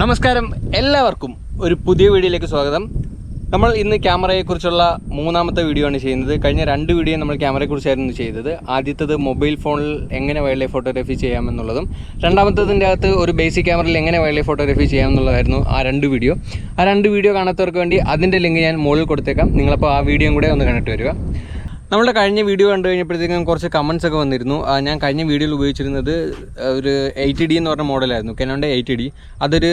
നമസ്കാരം, എല്ലാവർക്കും ഒരു പുതിയ വീഡിയോയിലേക്ക് സ്വാഗതം. നമ്മൾ ഇന്ന് ക്യാമറയെക്കുറിച്ചുള്ള മൂന്നാമത്തെ വീഡിയോ ആണ് ചെയ്യുന്നത്. കഴിഞ്ഞ 2 വീഡിയോ നമ്മൾ ക്യാമറയെക്കുറിച്ചായിരുന്നു ചെയ്തത്. ആദ്യത്തേത് മൊബൈൽ ഫോണിൽ എങ്ങനെ വൈൽഡ് ലൈഫ് ഫോട്ടോഗ്രാഫി ചെയ്യാമെന്നുള്ളതും, രണ്ടാമത്തതിൻ്റെ അകത്ത് ഒരു ബേസിക് ക്യാമറയിൽ എങ്ങനെ വൈൽഡ് ലൈഫ് ഫോട്ടോഗ്രാഫി ചെയ്യാമെന്നുള്ളതായിരുന്നു ആ 2 വീഡിയോ. ആ 2 വീഡിയോ കാണാത്തവർക്ക് വേണ്ടി അതിൻ്റെ ലിങ്ക് ഞാൻ മുകളിൽ കൊടുത്തേക്കാം. നിങ്ങളപ്പോൾ ആ വീഡിയോയും കൂടെ ഒന്ന് കണ്ടിട്ട് വരിക. നമ്മളുടെ കഴിഞ്ഞ വീഡിയോ കണ്ടു കഴിഞ്ഞപ്പോഴത്തേക്കും കുറച്ച് കമൻസ് ഒക്കെ വന്നിരുന്നു. ഞാൻ കഴിഞ്ഞ വീഡിയോയിൽ ഉപയോഗിച്ചിരുന്നത് ഒരു 8D എന്ന് പറഞ്ഞ മോഡലായിരുന്നു, കനോണിൻ്റെ 8D. അതൊരു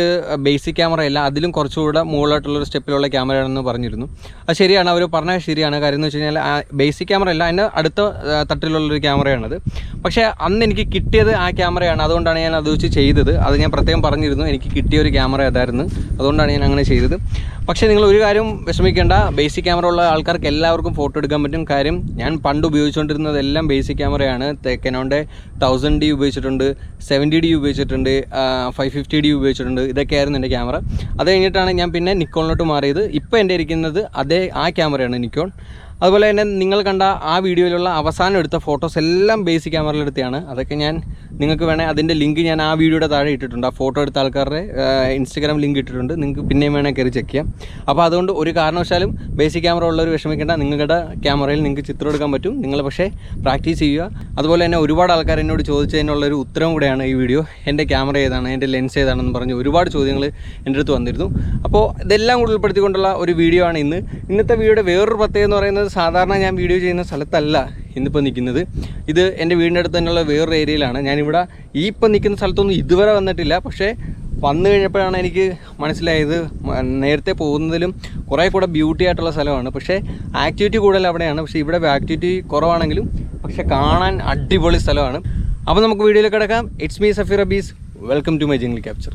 ബേസിക് ക്യാമറ അല്ല, അതിലും കുറച്ചുകൂടെ മുകളിലായിട്ടുള്ളൊരു സ്റ്റെപ്പിലുള്ള ക്യാമറയാണെന്ന് പറഞ്ഞിരുന്നു. അത് ശരിയാണ്, അവർ പറഞ്ഞാൽ ശരിയാണ്. കാര്യം എന്ന് വെച്ച് കഴിഞ്ഞാൽ ബേസിക് ക്യാമറ അല്ല, അതിൻ്റെ അടുത്ത തട്ടിലുള്ളൊരു ക്യാമറയാണത്. പക്ഷേ അന്ന് എനിക്ക് കിട്ടിയത് ആ ക്യാമറയാണ്, അതുകൊണ്ടാണ് ഞാൻ അത് വെച്ച് ചെയ്തത്. അത് ഞാൻ പ്രത്യേകം പറഞ്ഞിരുന്നു, എനിക്ക് കിട്ടിയ ഒരു ക്യാമറ അതായിരുന്നു, അതുകൊണ്ടാണ് ഞാൻ അങ്ങനെ ചെയ്തത്. പക്ഷേ നിങ്ങൾ ഒരു കാര്യം വിഷമിക്കേണ്ട, ബേസിക് ക്യാമറ ഉള്ള ആൾക്കാർക്ക് എല്ലാവർക്കും ഫോട്ടോ എടുക്കാൻ പറ്റും. കാര്യം ഞാൻ പണ്ട് ഉപയോഗിച്ചുകൊണ്ടിരുന്നതെല്ലാം ബേസിക് ക്യാമറയാണ്. കനോണിൻ്റെ 1000D ഉപയോഗിച്ചിട്ടുണ്ട്, 70D ഉപയോഗിച്ചിട്ടുണ്ട്, 550D ഉപയോഗിച്ചിട്ടുണ്ട്. ഇതൊക്കെയായിരുന്നു എൻ്റെ ക്യാമറ. അത് കഴിഞ്ഞിട്ടാണ് ഞാൻ പിന്നെ നിക്കോണിലോട്ട് മാറിയത്. ഇപ്പോൾ എൻ്റെ ഇരിക്കുന്നത് ആ ക്യാമറയാണ്, നിക്കോൺ. അതുപോലെ തന്നെ നിങ്ങൾ കണ്ട ആ വീഡിയോയിലുള്ള അവസാനം എടുത്ത ഫോട്ടോസ് എല്ലാം ബേസിക് ക്യാമറയിലെടുത്താണ്. അതൊക്കെ ഞാൻ നിങ്ങൾക്ക് വേണേൽ അതിൻ്റെ ലിങ്ക് ഞാൻ ആ വീഡിയോയുടെ താഴെ ഇട്ടിട്ടുണ്ട്. ആ ഫോട്ടോ എടുത്ത ആൾക്കാരുടെ ഇൻസ്റ്റഗ്രാം ലിങ്ക് ഇട്ടിട്ടുണ്ട്, നിങ്ങൾക്ക് പിന്നെയും വേണേൽ കയറി ചെക്ക് ചെയ്യാം. അപ്പോൾ അതുകൊണ്ട് ഒരു കാരണവശാലും ബേസിക് ക്യാമറ ഉള്ളവർ വിഷമിക്കേണ്ട, നിങ്ങളുടെ ക്യാമറയിൽ നിങ്ങൾക്ക് ചിത്രം എടുക്കാൻ പറ്റും. നിങ്ങൾ പക്ഷേ പ്രാക്ടീസ് ചെയ്യുക. അതുപോലെ തന്നെ ഒരുപാട് ആൾക്കാർ എന്നോട് ചോദിച്ചതിനുള്ളൊരു ഉത്തരം കൂടെയാണ് ഈ വീഡിയോ. എൻ്റെ ക്യാമറ ഏതാണ്, എൻ്റെ ലെൻസ് ഏതാണെന്ന് പറഞ്ഞ് ഒരുപാട് ചോദ്യങ്ങൾ എൻ്റെ അടുത്ത് വന്നിരുന്നു. അപ്പോൾ ഇതെല്ലാം കൂടി ഉൾപ്പെടുത്തിക്കൊണ്ടുള്ള ഒരു വീഡിയോ ആണ് ഇന്നത്തെ വീഡിയോയുടെ വേറൊരു പ്രത്യേകത എന്ന് പറയുന്നത്, സാധാരണ ഞാൻ വീഡിയോ ചെയ്യുന്ന സ്ഥലത്തല്ല ഇന്നിപ്പോൾ നിൽക്കുന്നത്. ഇത് എൻ്റെ വീടിൻ്റെ അടുത്ത് തന്നെയുള്ള വേറൊരു ഏരിയയിലാണ്. ഞാനിവിടെ ഈ ഇപ്പം നിൽക്കുന്ന സ്ഥലത്തൊന്നും ഇതുവരെ വന്നിട്ടില്ല. പക്ഷേ വന്നു കഴിഞ്ഞപ്പോഴാണ് എനിക്ക് മനസ്സിലായത്, നേരത്തെ പോകുന്നതിലും കുറേ കൂടെ ബ്യൂട്ടി ആയിട്ടുള്ള സ്ഥലമാണ്. പക്ഷേ ആക്ടിവിറ്റി കൂടുതൽ അവിടെയാണ്. പക്ഷേ ഇവിടെ ആക്ടിവിറ്റി കുറവാണെങ്കിലും പക്ഷേ കാണാൻ അടിപൊളി സ്ഥലമാണ്. അപ്പോൾ നമുക്ക് വീഡിയോയിലേക്ക് കിടക്കാം. It's me Safeer Abees, welcome to my jungle capture.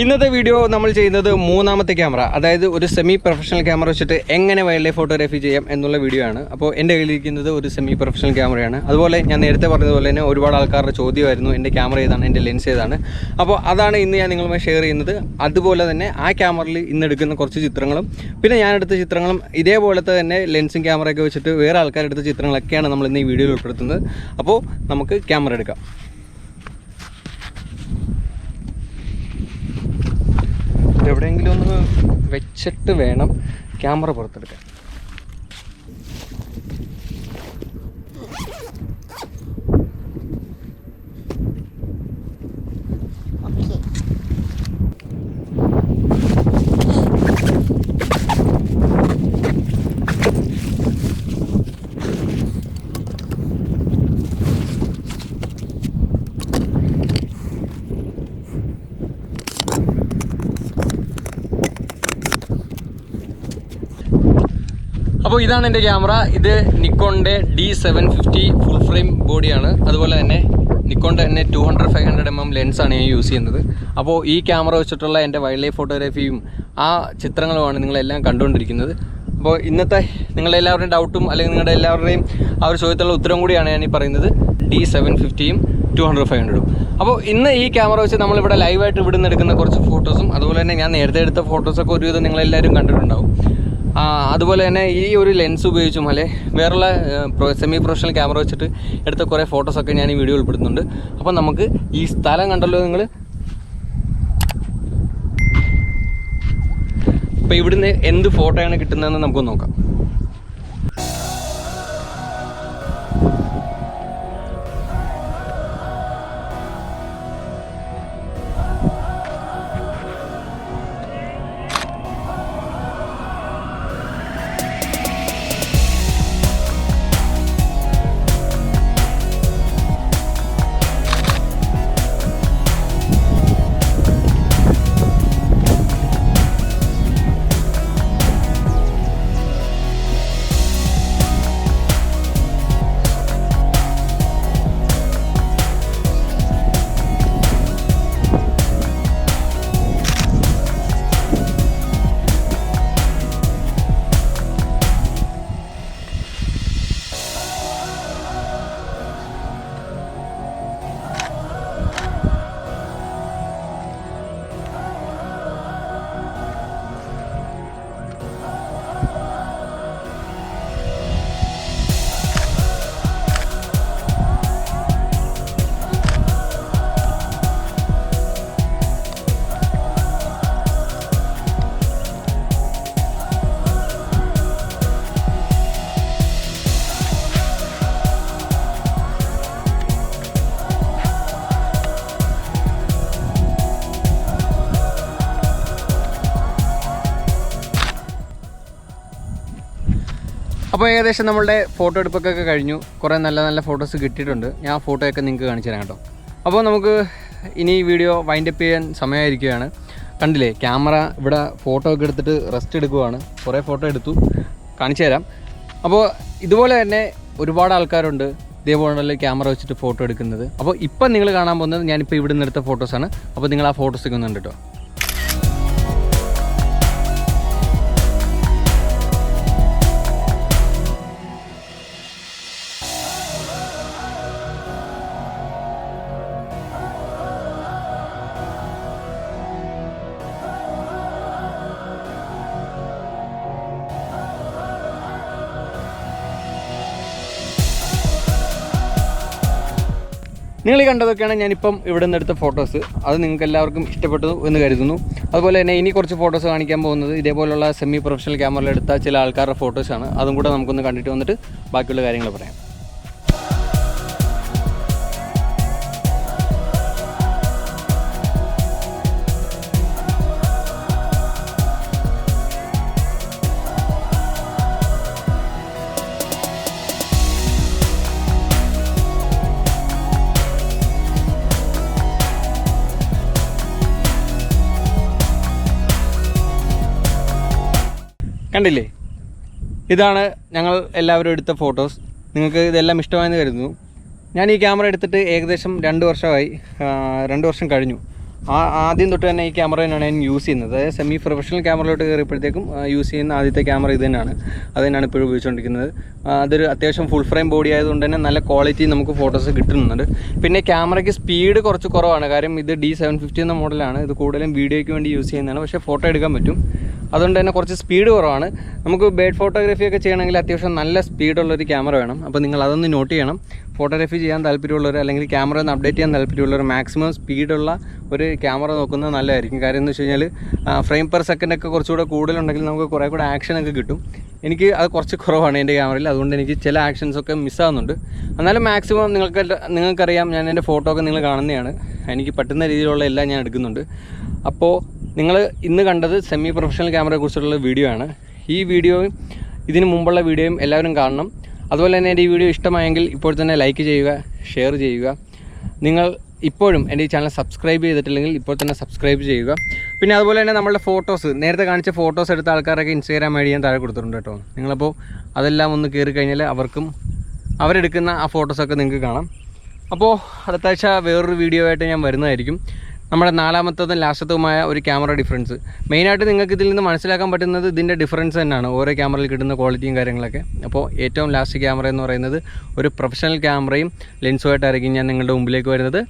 ഇന്നത്തെ വീഡിയോ നമ്മൾ ചെയ്യുന്നത് മൂന്നാമത്തെ ക്യാമറ, അതായത് ഒരു സെമി പ്രൊഫഷണൽ ക്യാമറ വെച്ചിട്ട് എങ്ങനെ വൈൽഡ് ലൈഫ് ഫോട്ടോഗ്രാഫി ചെയ്യാം എന്നുള്ള വീഡിയോ ആണ്. അപ്പോൾ എൻ്റെ കയ്യിലിരിക്കുന്നത് ഒരു സെമി പ്രൊഫഷണൽ ക്യാമറയാണ്. അതുപോലെ ഞാൻ നേരത്തെ പറഞ്ഞതുപോലെ തന്നെ ഒരുപാട് ആൾക്കാരുടെ ചോദ്യമായിരുന്നു, എൻ്റെ ക്യാമറ ഏതാണ്, എൻ്റെ ലെൻസ് ഏതാണ്. അപ്പോൾ അതാണ് ഇന്ന് ഞാൻ നിങ്ങളുമായി ഷെയർ ചെയ്യുന്നത്. അതുപോലെ തന്നെ ആ ക്യാമറയിൽ ഇന്ന് എടുക്കുന്ന കുറച്ച് ചിത്രങ്ങളും പിന്നെ ഞാനെടുത്ത ചിത്രങ്ങളും ഇതേപോലത്തെ തന്നെ ലെൻസും ക്യാമറയൊക്കെ വെച്ചിട്ട് വേറെ ആൾക്കാരെടുത്ത ചിത്രങ്ങളൊക്കെയാണ് നമ്മൾ ഇന്ന് ഈ വീഡിയോയിൽ ഉൾപ്പെടുത്തുന്നത്. അപ്പോൾ നമുക്ക് ക്യാമറ എടുക്കാം. എവിടെയെങ്കിലും ഒന്ന് വെച്ചിട്ട് വേണം ക്യാമറ പുറത്തെടുക്കാൻ. അപ്പോൾ ഇതാണ് എൻ്റെ ക്യാമറ. ഇത് നിക്കോണിൻ്റെ D750 ഫുൾ ഫ്രെയിം ബോഡിയാണ്. അതുപോലെ തന്നെ നിക്കോണിൻ്റെ തന്നെ 200-500mm ലെൻസാണ് ഞാൻ യൂസ് ചെയ്യുന്നത്. അപ്പോൾ ഈ ക്യാമറ വെച്ചിട്ടുള്ള എൻ്റെ വൈൽഡ് ലൈഫ് ഫോട്ടോഗ്രാഫിയും ആ ചിത്രങ്ങളുമാണ് നിങ്ങളെല്ലാം കണ്ടുകൊണ്ടിരിക്കുന്നത്. അപ്പോൾ ഇന്നത്തെ നിങ്ങളെല്ലാവരുടെയും ഡൗട്ടും അല്ലെങ്കിൽ നിങ്ങളുടെ എല്ലാവരുടെയും ആ ഒരു ചോദ്യത്തിലുള്ള ഉത്തരം കൂടിയാണ് ഞാൻ ഈ പറയുന്നത്, D750യും 200-500ഉം. അപ്പോൾ ഇന്ന് ഈ ക്യാമറ വെച്ച് നമ്മളിവിടെ ലൈവായിട്ട് ഇവിടെ നിന്ന് എടുക്കുന്ന കുറച്ച് ഫോട്ടോസും അതുപോലെ തന്നെ ഞാൻ നേരത്തെ എടുത്ത ഫോട്ടോസൊക്കെ ഒരുവിധം നിങ്ങളെല്ലാവരും കണ്ടിട്ടുണ്ടാവും. അതുപോലെ തന്നെ ഈ ഒരു ലെൻസ് ഉപയോഗിച്ചും അല്ലെ വേറുള്ള സെമി പ്രൊഫഷണൽ ക്യാമറ വെച്ചിട്ട് എടുത്ത കുറേ ഫോട്ടോസൊക്കെ ഞാൻ ഈ വീഡിയോ ഉൾപ്പെടുത്തുന്നുണ്ട്. അപ്പോൾ നമുക്ക് ഈ സ്ഥലം കണ്ടല്ലോ നിങ്ങൾ. അപ്പോൾ ഇവിടുന്ന് എന്ത് ഫോട്ടോയാണ് കിട്ടുന്നതെന്ന് നമുക്ക് നോക്കാം. അപ്പോൾ ഏകദേശം നമ്മളുടെ ഫോട്ടോ എടുപ്പൊക്കെ കഴിഞ്ഞു. കുറേ നല്ല നല്ല ഫോട്ടോസ് കിട്ടിയിട്ടുണ്ട്. ഞാൻ ആ ഫോട്ടോയൊക്കെ നിങ്ങൾക്ക് കാണിച്ചു തരാം കേട്ടോ. അപ്പോൾ നമുക്ക് ഇനി വീഡിയോ വൈൻഡപ്പ് ചെയ്യാൻ സമയമായിരിക്കുകയാണ്. കണ്ടില്ലേ, ക്യാമറ ഇവിടെ ഫോട്ടോ ഒക്കെ എടുത്തിട്ട് റെസ്റ്റ് എടുക്കുവാണ്. കുറേ ഫോട്ടോ എടുത്തു, കാണിച്ചു തരാം. അപ്പോൾ ഇതുപോലെ തന്നെ ഒരുപാട് ആൾക്കാരുണ്ട് ഇതേപോലെ ക്യാമറ വെച്ചിട്ട് ഫോട്ടോ എടുക്കുന്നത്. അപ്പോൾ ഇപ്പം നിങ്ങൾ കാണാൻ പോകുന്നത് ഞാനിപ്പോൾ ഇവിടെ നിന്ന് എടുത്ത ഫോട്ടോസാണ്. അപ്പോൾ നിങ്ങൾ ആ ഫോട്ടോസൊക്കെ ഒന്ന് കേട്ടോ. നിങ്ങൾ ഈ കണ്ടതൊക്കെയാണ് ഞാനിപ്പം ഇവിടെ നിന്ന് എടുത്ത ഫോട്ടോസ്. അത് നിങ്ങൾക്ക് എല്ലാവർക്കും ഇഷ്ടപ്പെട്ടു എന്ന് കരുതുന്നു. അതുപോലെ തന്നെ ഇനി കുറച്ച് ഫോട്ടോസ് കാണിക്കാൻ പോകുന്നത് ഇതേപോലുള്ള സെമി പ്രൊഫഷണൽ ക്യാമറയിൽ എടുത്ത ചില ആൾക്കാരുടെ ഫോട്ടോസാണ്. അതും കൂടെ നമുക്കൊന്ന് കണ്ടിട്ട് വന്നിട്ട് ബാക്കിയുള്ള കാര്യങ്ങൾ പറയാം. കണ്ടില്ലേ, ഇതാണ് ഞങ്ങൾ എല്ലാവരും എടുത്ത ഫോട്ടോസ്. നിങ്ങൾക്ക് ഇതെല്ലാം ഇഷ്ടമായെന്ന് കരുതുന്നു. ഞാൻ ഈ ക്യാമറ എടുത്തിട്ട് ഏകദേശം 2 വർഷമായി. 2 വർഷം കഴിഞ്ഞു. ആദ്യം തൊട്ട് തന്നെ ഈ ക്യാമറ തന്നെയാണ് ഞാൻ യൂസ് ചെയ്യുന്നത്. അതായത് സെമി പ്രൊഫഷണൽ ക്യാമറയിലോട്ട് കയറിയപ്പോഴത്തേക്കും യൂസ് ചെയ്യുന്ന ആദ്യത്തെ ക്യാമറ ഇത് തന്നെയാണ്. അത് തന്നെയാണ് ഇപ്പോഴും ഉപയോഗിച്ചുകൊണ്ടിരിക്കുന്നത്. അതൊരു അത്യാവശ്യം ഫുൾ ഫ്രെയിം ബോഡി ആയതുകൊണ്ട് തന്നെ നല്ല ക്വാളിറ്റി നമുക്ക് ഫോട്ടോസ് കിട്ടുന്നുണ്ട്. പിന്നെ ക്യാമറയ്ക്ക് സ്പീഡ് കുറച്ച് കുറവാണ്. കാര്യം ഇത് D750 എന്ന മോഡലാണ്. ഇത് കൂടുതലും വീഡിയോയ്ക്ക് വേണ്ടി യൂസ് ചെയ്യുന്നതാണ്. പക്ഷേ ഫോട്ടോ എടുക്കാൻ പറ്റും. അതുകൊണ്ട് തന്നെ കുറച്ച് സ്പീഡ് കുറവാണ്. നമുക്ക് ബേഡ് ഫോട്ടോഗ്രാഫിയൊക്കെ ചെയ്യണമെങ്കിൽ അത്യാവശ്യം നല്ല സ്പീഡുള്ളൊരു ക്യാമറ വേണം. അപ്പോൾ നിങ്ങൾ അതൊന്ന് നോട്ട് ചെയ്യണം. ഫോട്ടോഗ്രാഫി ചെയ്യാൻ താല്പര്യമുള്ളവർ അല്ലെങ്കിൽ ക്യാമറ ഒന്ന് അപ്ഡേറ്റ് ചെയ്യാൻ താല്പര്യമുള്ളവർ മാക്സിമം സ്പീഡുള്ള ഒരു ക്യാമറ നോക്കുന്നത് നല്ലതായിരിക്കും. കാര്യം എന്ന് വെച്ച് കഴിഞ്ഞാൽ ഫ്രെയിം പെർ സെക്കൻഡൊക്കെ കുറച്ചുകൂടെ കൂടുതലുണ്ടെങ്കിൽ നമുക്ക് കുറേ കൂടെ ആക്ഷനൊക്കെ കിട്ടും. എനിക്ക് അത് കുറച്ച് കുറവാണ് എൻ്റെ ക്യാമറയിൽ. അതുകൊണ്ട് എനിക്ക് ചില ആക്ഷൻസൊക്കെ മിസ്സാകുന്നുണ്ട്. എന്നാലും മാക്സിമം നിങ്ങൾക്കറിയാം, ഞാൻ എൻ്റെ ഫോട്ടോ ഒക്കെ നിങ്ങൾ കാണുന്നതാണ്. എനിക്ക് പറ്റുന്ന രീതിയിലുള്ള എല്ലാം ഞാൻ എടുക്കുന്നുണ്ട്. അപ്പോൾ നിങ്ങൾ ഇന്ന് കണ്ടത് സെമി പ്രൊഫഷണൽ ക്യാമറയെക്കുറിച്ചുള്ള വീഡിയോ ആണ്. ഈ വീഡിയോയും ഇതിന് മുമ്പുള്ള വീഡിയോയും എല്ലാവരും കാണണം. അതുപോലെ തന്നെ എൻ്റെ ഈ വീഡിയോ ഇഷ്ടമായെങ്കിൽ ഇപ്പോൾ തന്നെ ലൈക്ക് ചെയ്യുക, ഷെയർ ചെയ്യുക. നിങ്ങൾ ഇപ്പോഴും എൻ്റെ ഈ ചാനൽ സബ്സ്ക്രൈബ് ചെയ്തിട്ടില്ലെങ്കിൽ ഇപ്പോൾ തന്നെ സബ്സ്ക്രൈബ് ചെയ്യുക. പിന്നെ അതുപോലെ തന്നെ നമ്മളുടെ ഫോട്ടോസ്, നേരത്തെ കാണിച്ച ഫോട്ടോസ് എടുത്ത ആൾക്കാരൊക്കെ ഇൻസ്റ്റാഗ്രാം ഐഡി ഞാൻ താഴെ കൊടുത്തിട്ടുണ്ട് കേട്ടോ. നിങ്ങളപ്പോൾ അതെല്ലാം ഒന്ന് കയറി കഴിഞ്ഞാൽ അവർക്കും അവരെടുക്കുന്ന ആ ഫോട്ടോസൊക്കെ നിങ്ങൾക്ക് കാണാം. അപ്പോൾ അടുത്ത ആഴ്ച വേറൊരു വീഡിയോ ആയിട്ട് ഞാൻ വരുന്നതായിരിക്കും. നമ്മുടെ 4ാമത്തതും ലാസ്റ്റത്തുമായ ഒരു ക്യാമറ ഡിഫറൻസ്. മെയിനായിട്ട് നിങ്ങൾക്ക് ഇതിൽ നിന്ന് മനസ്സിലാക്കാൻ പറ്റുന്നത് ഇതിൻ്റെ ഡിഫറൻസ് തന്നെയാണ്, ഓരോ ക്യാമറയിൽ കിട്ടുന്ന ക്വാളിറ്റിയും കാര്യങ്ങളൊക്കെ. അപ്പോൾ ഏറ്റവും ലാസ്റ്റ് ക്യാമറ എന്ന് പറയുന്നത് ഒരു പ്രൊഫഷണൽ ക്യാമറയും ലെൻസുമായിട്ടായിരിക്കും ഞാൻ നിങ്ങളുടെ മുമ്പിലേക്ക് വരുന്നത്.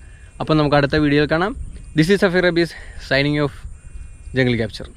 അപ്പോൾ നമുക്ക് അടുത്ത വീഡിയോയിൽ കാണാം. This is Safeer Abees signing off jungle capture.